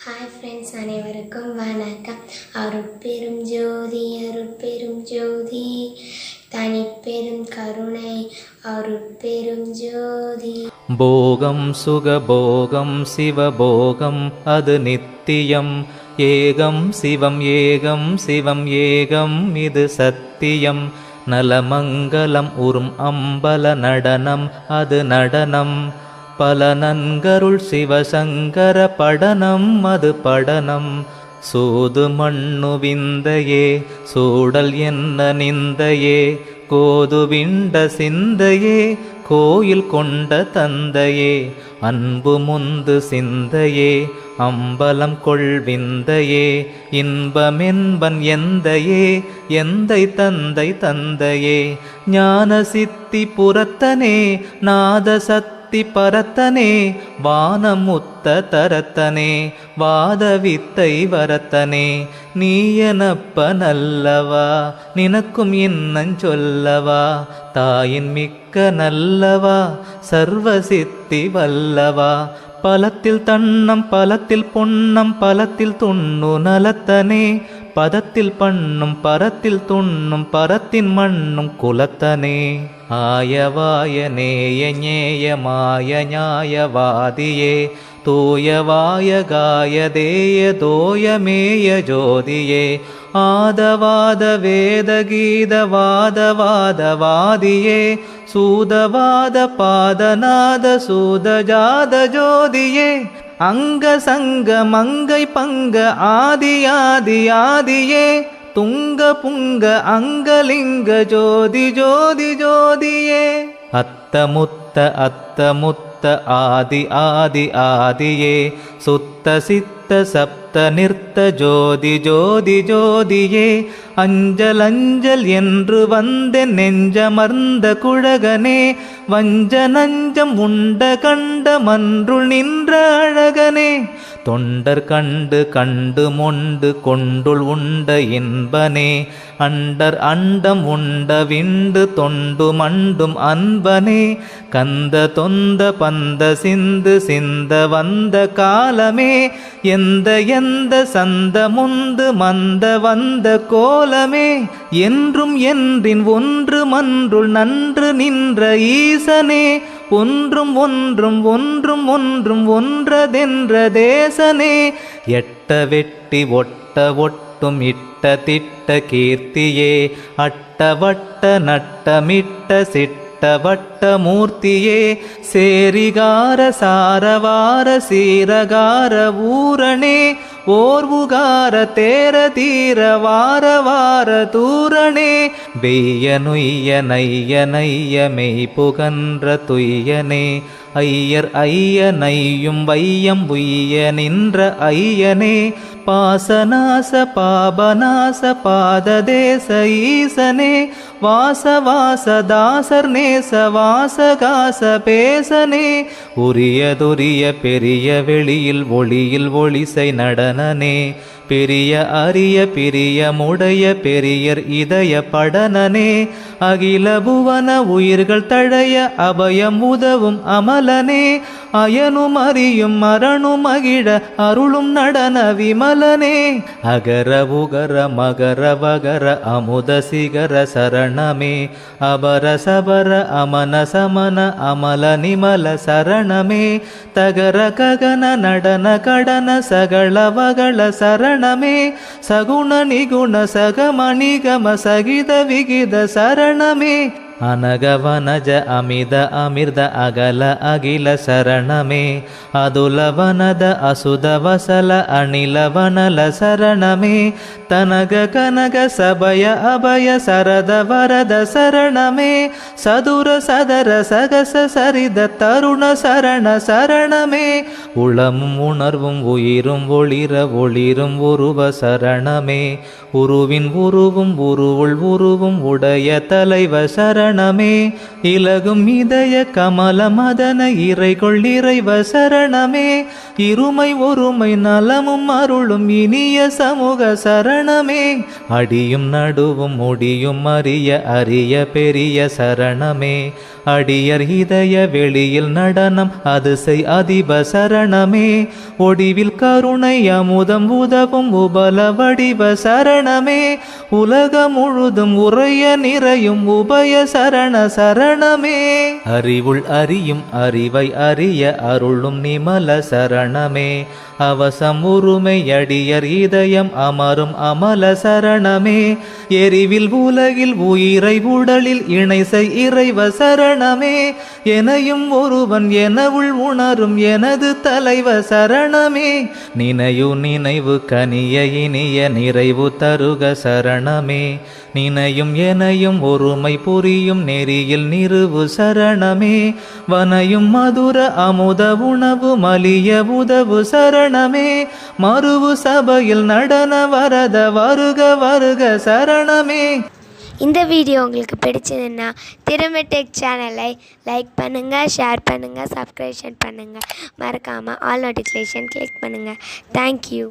Hi friends, அனைவருக்கும் வணக்கம். அருட்பெரும் ஜோதி அருட்பெரும் ஜோதி தனிப்பெரும் கருணை அருட்பெரும் ஜோதி. போகம் சுகபோகம் சிவபோகம் அது நித்தியம். ஏகம் சிவம் ஏகம் சிவம் ஏகம் இது சத்தியம். நலமங்கலம் உறும் அம்பல நடனம் அது நடனம். பல நன்கருள் சிவசங்கர படனம் அது படனம். சூது மண்ணு விந்தையே சூடல் என்ன நிந்தையே கோதுவிண்ட சிந்தையே கோயில் கொண்ட தந்தையே அன்பு முந்து சிந்தையே அம்பலம் கொள்விந்தையே இன்பமென்பன் எந்தையே எந்தை தந்தை தந்தையே ஞான சித்தி புறத்தனே நாத சத்தி பரத்தனே வானமுத்த தரத்தனே வாத வித்தை வரத்தனே நீயனப்ப நல்லவா நினக்கும் இன்னஞ் சொல்லவா தாயின் மிக்க நல்லவா சர்வசித்தி வல்லவா பலத்தில் தன்னம் பலத்தில் பொன்னம் பலத்தில் துண்ணு நலத்தனே பதத்தில் பண்ணும் பரத்தில் துண்ணும் பரத்தின் மண்ணும் குலத்தனே ஆயவாய நேய ஞேயமாய நியாயவாதியே தூயவாய காயதேய தோயமேய ஜோதியே ஆதவாத வேதகீத வாதவாதவாதியே சூதவாத பாதநாத சூதஜாத ஜோதியே அங்க சங்க மங்கை பங்க ஆதியாதி ஆதியே துங்க புங்க அங்கலிங்க ஜோதி ஜோதி ஜோதியே அத்தமுத்த அத்தமுத்த ஆதி ஆதி ஆதியே சுத்த சித்த சப்த நிறுத்த ஜோதி ஜோதி ஜோதியே அஞ்சல் அஞ்சல் என்று வந்த நெஞ்சமர்ந்த குழகனே வஞ்ச நஞ்சம் உண்ட கண்ட மன்றுள் நின்ற அழகனே தொண்டர் கண்டு கண்டு மொண்டு கொண்டுள் உண்ட இன்பனே அண்டர் அண்டம் உண்ட விண்டு தொண்டு மண்டும் அன்பனே கந்த தொந்த பந்த சிந்து சிந்த வந்த காலமே எந்த எந்த சந்த முந்து மந்த வந்த கோலமே என்றும் என்றின் ஒன்று மன்றுள் நன்று நின்ற ஈசனே ஒன்றும் ஒன்றும் ஒன்றும் ஒன்றும் ஒன்றதென்ற தேசனே எட்ட வெட்டி ஒட்ட ஒட்டும் இட்ட திட்ட கீர்த்தியே அட்ட வட்ட நட்டமிட்ட சிட்ட வட்ட மூர்த்தியே சேரிகார சாரவார சீரகார ஊரணே ஓர்வுகார தேர தீர வார வார தூரணே வெய்ய நொய்ய நைய நைய மெய் புகன்ற துய்யனே ஐயர் ஐய நையும் வையம் உய்ய நின்ற ஐயனே பாசநாச பாபநாச பாததேச ஈசனே வாச வாச தாசர் நேச வாசகாச பேசனே உரியதுரிய பெரிய வெளியில் ஒளியில் ஒளிசை நடனனே பெரிய அரிய பிரியமுடைய பெரியர் இதய படனனே அகில புவன உயிர்கள் தழைய அபயம் உதவும் அமலனே அயனும் அறியும் மரணும் மகிழ அருளும் நடன விமலனே அகர உகர மகர வகர அமுத சிகர சரணமே அபர சபர அமன சமன அமல நிமல சரணமே தகர ககன நடன கடன சகள வகள சரணமே சகுண நிகுண சகமணிகம சகித விகித சரணமே அனகவனஜ அமித அமிர்த அகல அகில சரணமே அதுலவனத அசுத வசல அணிலவனல சரணமே தனக கனக சபய அபய சரத வரத சரணமே சதுர சதர சகச சரித தருண சரண சரணமே உளமும் உணர்வும் உயிரும் ஒளிர ஒளிரும் உருவ சரணமே உருவின் உருவும் உருவுள் உருவும் உடைய தலைவ சரண சரணமே இலகும் இதய கமல மதன இறைகொள் இறைவ சரணமே இருமை ஒருமை நலமும் அருளும் இனிய சமூக சரணமே அடியும் நடுவும் முடியும் அறிய அரிய பெரிய சரணமே அடியர் இதய வெளியில் நடனம் அதிசை அதிப சரணமே ஒடிவில் கருணை அமுதம் உதவும் உபல வடிவ சரணமே உலகம் முழுதும் உரைய நிறையும் உபய சரண சரணமே அறிவுள் அறியும் அறிவை அறிய அருளும் நிமல சரணமே அவசம் உரிமை அடியர் இதயம் அமரும் அமல சரணமே எரிவில் உலகில் உயிரை உடலில் இணைசை இறைவ சரணமே எனையும் ஒருவன் எனவுள் உணரும் எனது தலைவ சரணமே நினையு நினைவு கனிய இனிய நிறைவு தருக சரணமே நினையும் எனையும் ஒருமை புரியும் நெறியில் நிறுவு சரணமே வனையும் மதுர அமுத உணவு மலிய உதவு சரணமே மறுவு சபையில் நடன வரத வருக வருக சரணமே. இந்த வீடியோ உங்களுக்கு பிடிச்சதுன்னா திறமை டெக் சேனலை லைக் பண்ணுங்கள், ஷேர் பண்ணுங்கள், சப்ஸ்கிரிப்ஷன் பண்ணுங்கள். மறக்காமல் ஆல் நோட்டிஃபிகேஷன் கிளிக் பண்ணுங்கள். தேங்க்யூ.